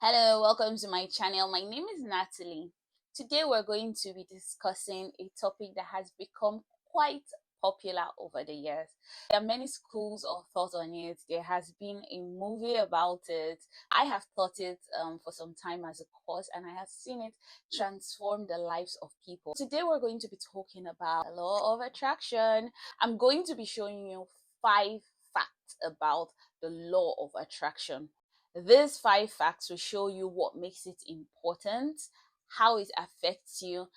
Hello, welcome to my channel. My name is Natalie. Today we're going to be discussing a topic that has become quite popular over the years. There are many schools of thought on it. There has been a movie about it. I have taught it for some time as a course, and I have seen it transform the lives of people. Today we're going to be talking about the law of attraction. I'm going to be showing you 5 facts about the law of attraction. These 5 facts will show you what makes it important, how it affects you,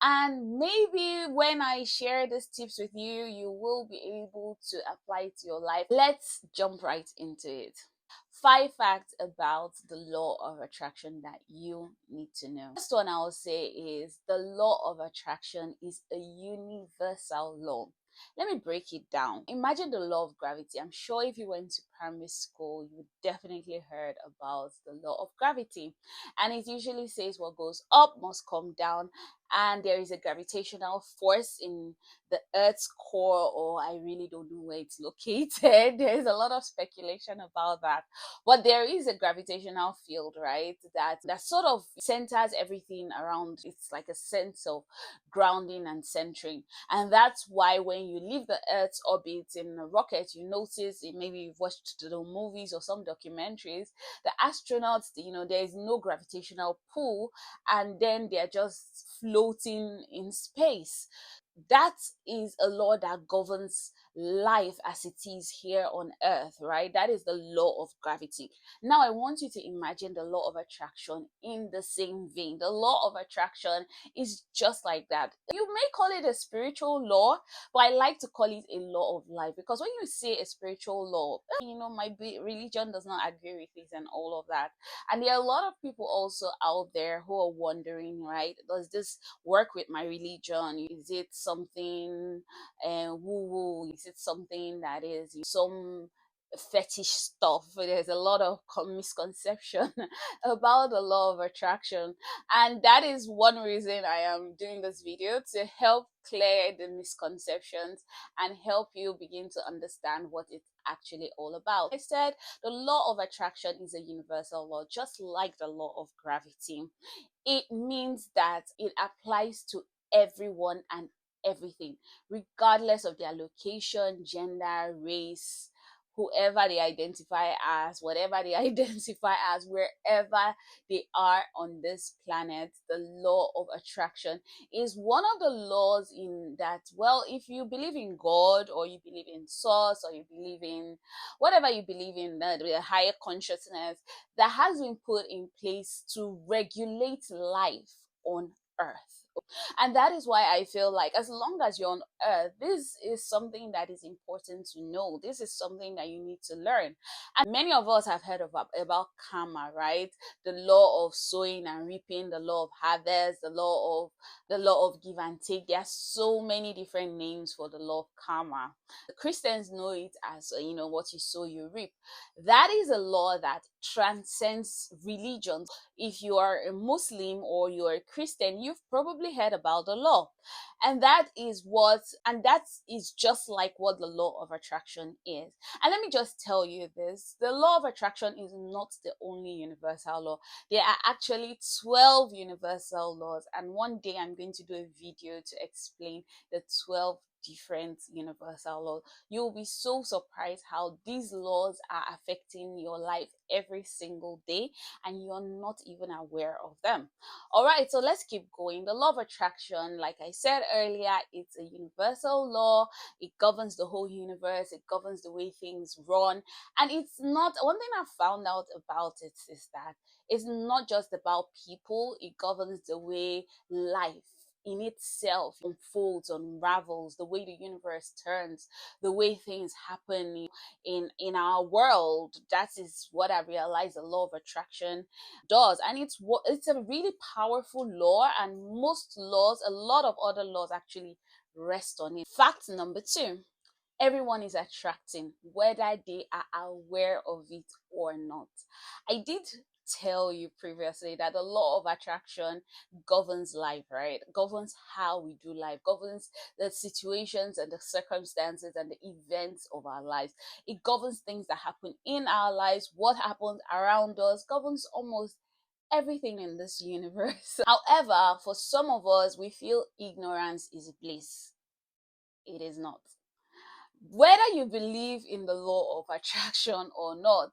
and maybe when I share these tips with you, you will be able to apply it to your life. Let's jump right into it. 5 facts about the law of attraction that you need to know. First one I'll say is the law of attraction is a universal law. Let me break it down. Imagine the law of gravity. I'm sure if you went to primary school, you definitely heard about the law of gravity. And it usually says what goes up must come down, and there is a gravitational force in the Earth's core, or I really don't know where it's located. There's a lot of speculation about that. But there is a gravitational field, right? That sort of centers everything around. It's like a sense of grounding and centering. And that's why when you leave the Earth's orbit in a rocket, you notice, maybe you've watched the movies or some documentaries, the astronauts, there is no gravitational pull, and then they're just floating in space. That is a law that governs life as it is here on earth, right? That is the law of gravity. Now I want you to imagine the law of attraction in the same vein. The law of attraction is just like that. You may call it a spiritual law, but I like to call it a law of life, because when you say a spiritual law, my religion does not agree with it and all of that. And there are a lot of people also out there who are wondering, right? Does this work with my religion? Is it something woo woo? Is it something that is some fetish stuff? There's a lot of misconception about the law of attraction, and that is one reason I am doing this video, to help clear the misconceptions and help you begin to understand what it's actually all about. I said the law of attraction is a universal law, just like the law of gravity. It means that it applies to everyone and everything, regardless of their location, gender, race, whoever they identify as, whatever they identify as, wherever they are on this planet. The law of attraction is one of the laws in that, well, if you believe in God, or you believe in source, or you believe in whatever you believe in, the higher consciousness that has been put in place to regulate life on earth. And that is why I feel like, as long as you're on earth, this is something that is important to know. This is something that you need to learn. And many of us have heard about karma, right? The law of sowing and reaping, the law of harvest, the law of give and take. There are so many different names for the law of karma. The Christians know it as what you sow you reap. That is a law that transcends religions. If you are a Muslim or you're a Christian, you've probably heard about the law. And that is just like what the law of attraction is. And let me just tell you this, the law of attraction is not the only universal law. There are actually 12 universal laws, and one day I'm going to do a video to explain the 12 different universal laws. You'll be so surprised how these laws are affecting your life every single day, and you're not even aware of them. All right, so let's keep going. The law of attraction, like I said earlier, it's a universal law. It governs the whole universe. It governs the way things run. And it's not, one thing I found out about it is that it's not just about people. It governs the way life in itself unfolds, unravels, the way the universe turns, the way things happen in our world. That is what I realized the law of attraction does. And it's a really powerful law, and most laws, a lot of other laws actually rest on it. Fact number 2: everyone is attracting, whether they are aware of it or not. I did tell you previously that the law of attraction governs life, right? Governs how we do life, governs the situations and the circumstances and the events of our lives. It governs things that happen in our lives, what happens around us, governs almost everything in this universe. However, for some of us, we feel ignorance is bliss. It is not. Whether you believe in the law of attraction or not,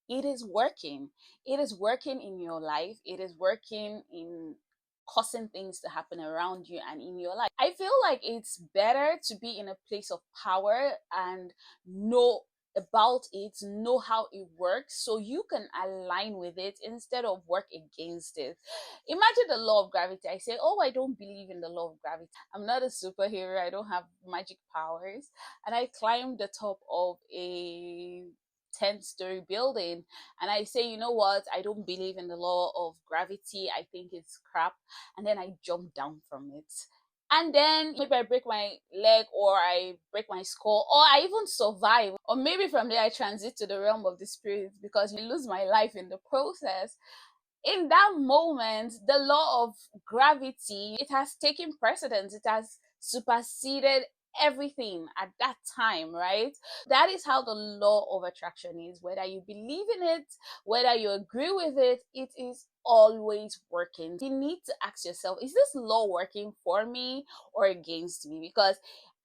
it is working. It is working in your life. It is working in causing things to happen around you and in your life. I feel like it's better to be in a place of power and know about it, know how it works, so you can align with it instead of work against it. Imagine the law of gravity. I say, oh, I don't believe in the law of gravity. I'm not a superhero. I don't have magic powers. And I climbed the top of a 10-story building and I say, you know what, I don't believe in the law of gravity. I think it's crap. And then I jump down from it. And then maybe I break my leg or I break my skull or I even survive. Or maybe from there I transit to the realm of the spirit because I lose my life in the process. In that moment, the law of gravity, it has taken precedence. It has superseded everything at that time, right? That is how the law of attraction is. Whether you believe in it, whether you agree with it, it is always working. You need to ask yourself, is this law working for me or against me? Because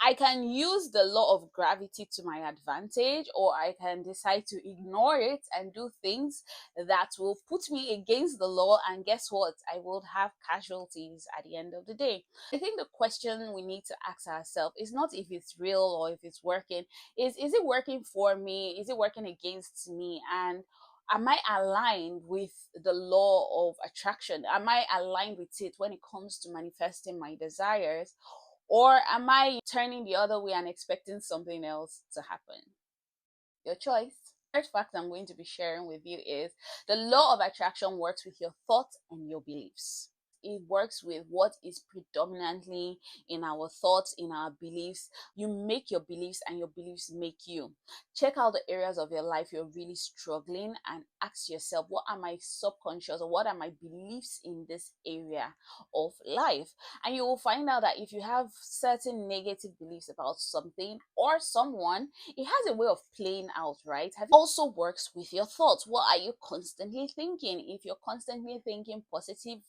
I can use the law of gravity to my advantage, or I can decide to ignore it and do things that will put me against the law. And guess what? I will have casualties at the end of the day. I think the question we need to ask ourselves is not if it's real or if it's working, is it working for me? Is it working against me? And am I aligned with the law of attraction? Am I aligned with it when it comes to manifesting my desires? Or am I turning the other way and expecting something else to happen? Your choice. First fact I'm going to be sharing with you is the law of attraction works with your thoughts and your beliefs. It works with what is predominantly in our thoughts, in our beliefs. You make your beliefs and your beliefs make you. Check out the areas of your life you're really struggling and ask yourself, what are my subconscious or what are my beliefs in this area of life? And you will find out that if you have certain negative beliefs about something or someone, it has a way of playing out, right? It also works with your thoughts. What are you constantly thinking? If you're constantly thinking positive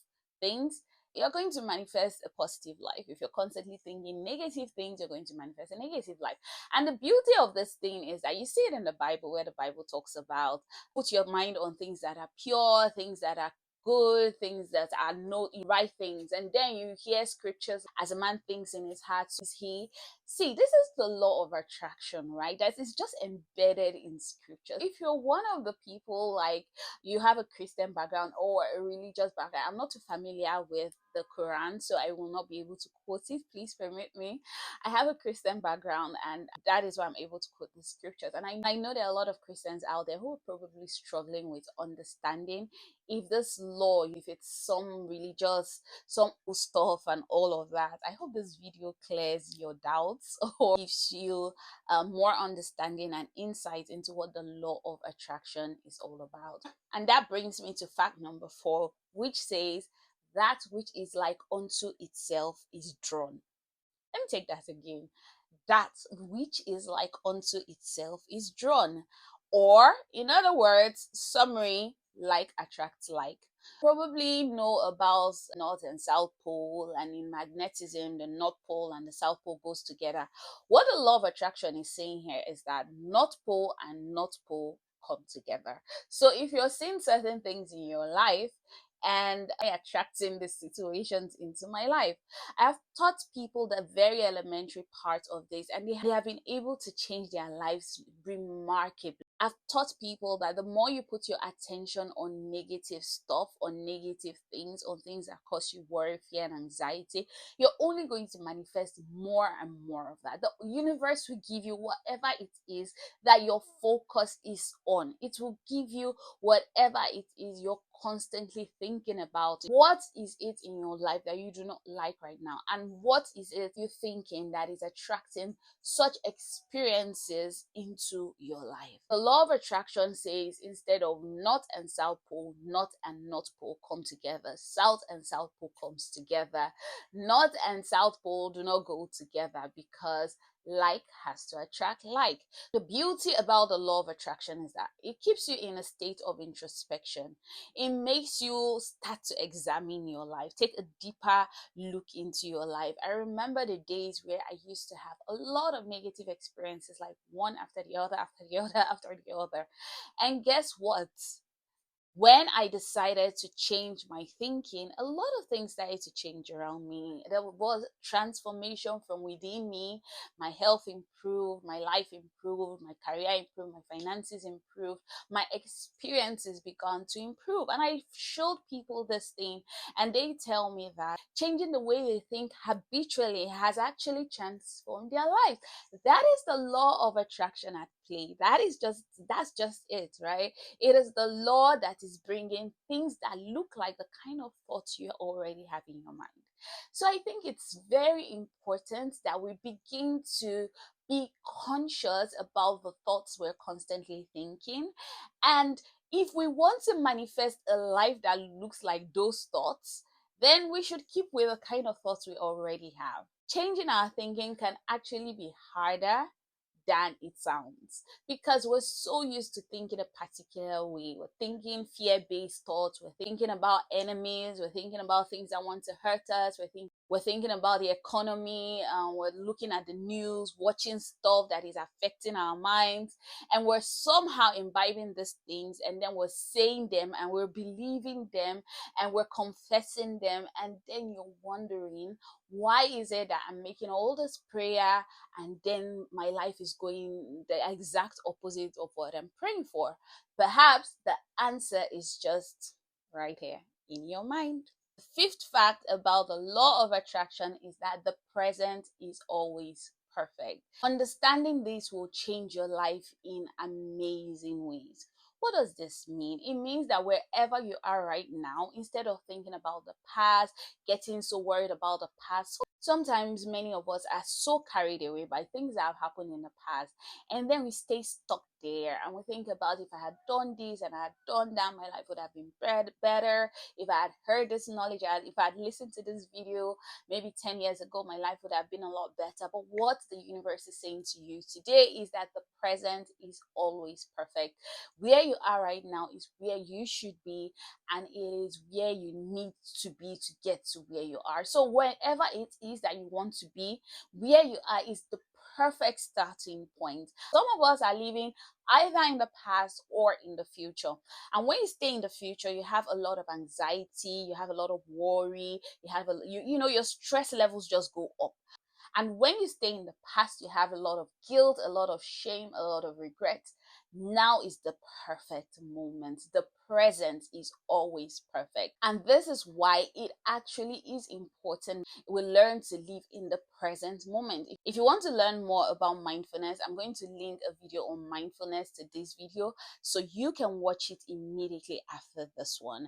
things, you're going to manifest a positive life. If you're constantly thinking negative things, you're going to manifest a negative life. And the beauty of this thing is that you see it in the Bible, where the Bible talks about put your mind on things that are pure, things that are good, things that are no right things. And then you hear scriptures, as a man thinks in his heart, is he. See, this is the law of attraction, right? That is just embedded in scripture. If you're one of the people, like you have a Christian background or a religious background, I'm not too familiar with the Quran, so I will not be able to quote it. Please permit me. I have a Christian background, and that is why I'm able to quote the scriptures. And I know there are a lot of Christians out there who are probably struggling with understanding if this law, if it's some religious, some stuff and all of that. I hope this video clears your doubts or gives you more understanding and insight into what the law of attraction is all about. And that brings me to fact number 4, which says that which is like unto itself is drawn. Let me take that again. That which is like unto itself is drawn. Or, in other words, summary, like attracts like. Probably know about North and South Pole, and in magnetism, the North Pole and the South Pole goes together. What the law of attraction is saying here is that North Pole and North Pole come together. So if you're seeing certain things in your life and attracting these situations into my life, I've taught people the very elementary part of this, and they have been able to change their lives remarkably. I've taught people that the more you put your attention on negative stuff, on negative things, on things that cause you worry, fear, and anxiety, you're only going to manifest more and more of that. The universe will give you whatever it is that your focus is on. It will give you whatever it is you're constantly thinking about. What is it in your life that you do not like right now? And what is it you're thinking that is attracting such experiences into your life? The law of attraction says instead of North and South Pole, North and North Pole come together. South and South Pole comes together. North and South Pole do not go together because like has to attract like. The beauty about the law of attraction is that it keeps you in a state of introspection. It makes you start to examine your life, take a deeper look into your life. I remember the days where I used to have a lot of negative experiences, like one after the other, after the other, after the other. And guess what? When I decided to change my thinking, a lot of things started to change around me. There was transformation from within me. My health improved, my life improved, my career improved, my finances improved, my experiences began to improve. And I showed people this thing, and they tell me that changing the way they think habitually has actually transformed their life. That is the law of attraction at play. That's just it, right? It is the law that is bringing things that look like the kind of thoughts you already have in your mind. So I think it's very important that we begin to be conscious about the thoughts we're constantly thinking. And if we want to manifest a life that looks like those thoughts, then we should keep with the kind of thoughts we already have. Changing our thinking can actually be harder than it sounds, because we're so used to thinking a particular way. We're thinking fear-based thoughts, we're thinking about enemies, we're thinking about things that want to hurt us, we're thinking about the economy, we're looking at the news, watching stuff that is affecting our minds, and we're somehow imbibing these things, and then we're saying them and we're believing them and we're confessing them, and then you're wondering, why is it that I'm making all this prayer and then my life is going the exact opposite of what I'm praying for? Perhaps the answer is just right here in your mind. The fifth fact about the law of attraction is that the present is always perfect. Understanding this will change your life in amazing ways. What does this mean? It means that wherever you are right now, instead of thinking about the past, getting so worried about the past, sometimes many of us are so carried away by things that have happened in the past, and then we stay stuck there and we think about, if I had done this and I had done that, my life would have been better. If I had heard this knowledge, if I had listened to this video maybe 10 years ago, my life would have been a lot better. But what the universe is saying to you today is that the present is always perfect. Where you are right now is where you should be, and it is where you need to be to get to where you are. So wherever it is that you want to be, where you are is the perfect starting point. Some of us are living either in the past or in the future. And when you stay in the future, you have a lot of anxiety, you have a lot of worry, your stress levels just go up. And when you stay in the past, you have a lot of guilt, a lot of shame, a lot of regret. Now is the perfect moment. The present is always perfect. And this is why it actually is important we learn to live in the present moment. If you want to learn more about mindfulness, I'm going to link a video on mindfulness to this video so you can watch it immediately after this one.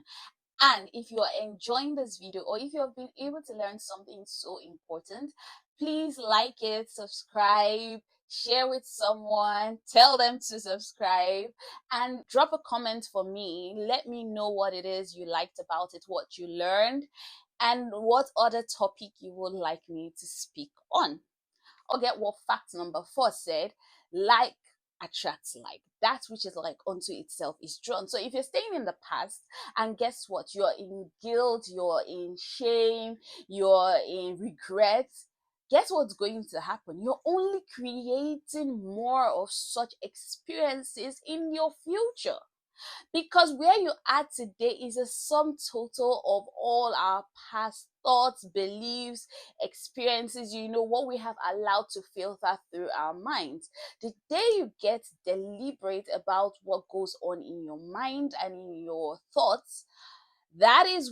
And if you are enjoying this video, or if you have been able to learn something so important, please like it, subscribe, share with someone, tell them to subscribe, and drop a comment for me. Let me know what it is you liked about it, what you learned, and what other topic you would like me to speak on. Or get what fact number 4 said: like attracts like. That which is like unto itself is drawn. So if you're staying in the past, and guess what, you're in guilt, you're in shame, you're in regret, guess what's going to happen? You're only creating more of such experiences in your future. Because where you are today is a sum total of all our past thoughts, beliefs, experiences, what we have allowed to filter through our minds. The day you get deliberate about what goes on in your mind and in your thoughts, that is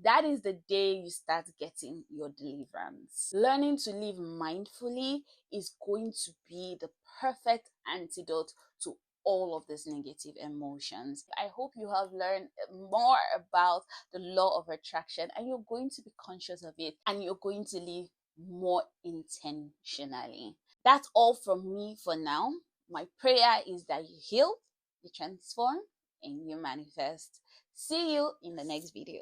that is the day you start getting your deliverance. Learning to live mindfully is going to be the perfect antidote to all of these negative emotions. I hope you have learned more about the law of attraction, and you're going to be conscious of it, and you're going to live more intentionally. That's all from me for now. My prayer is that you heal, you transform, and you manifest. See you in the next video.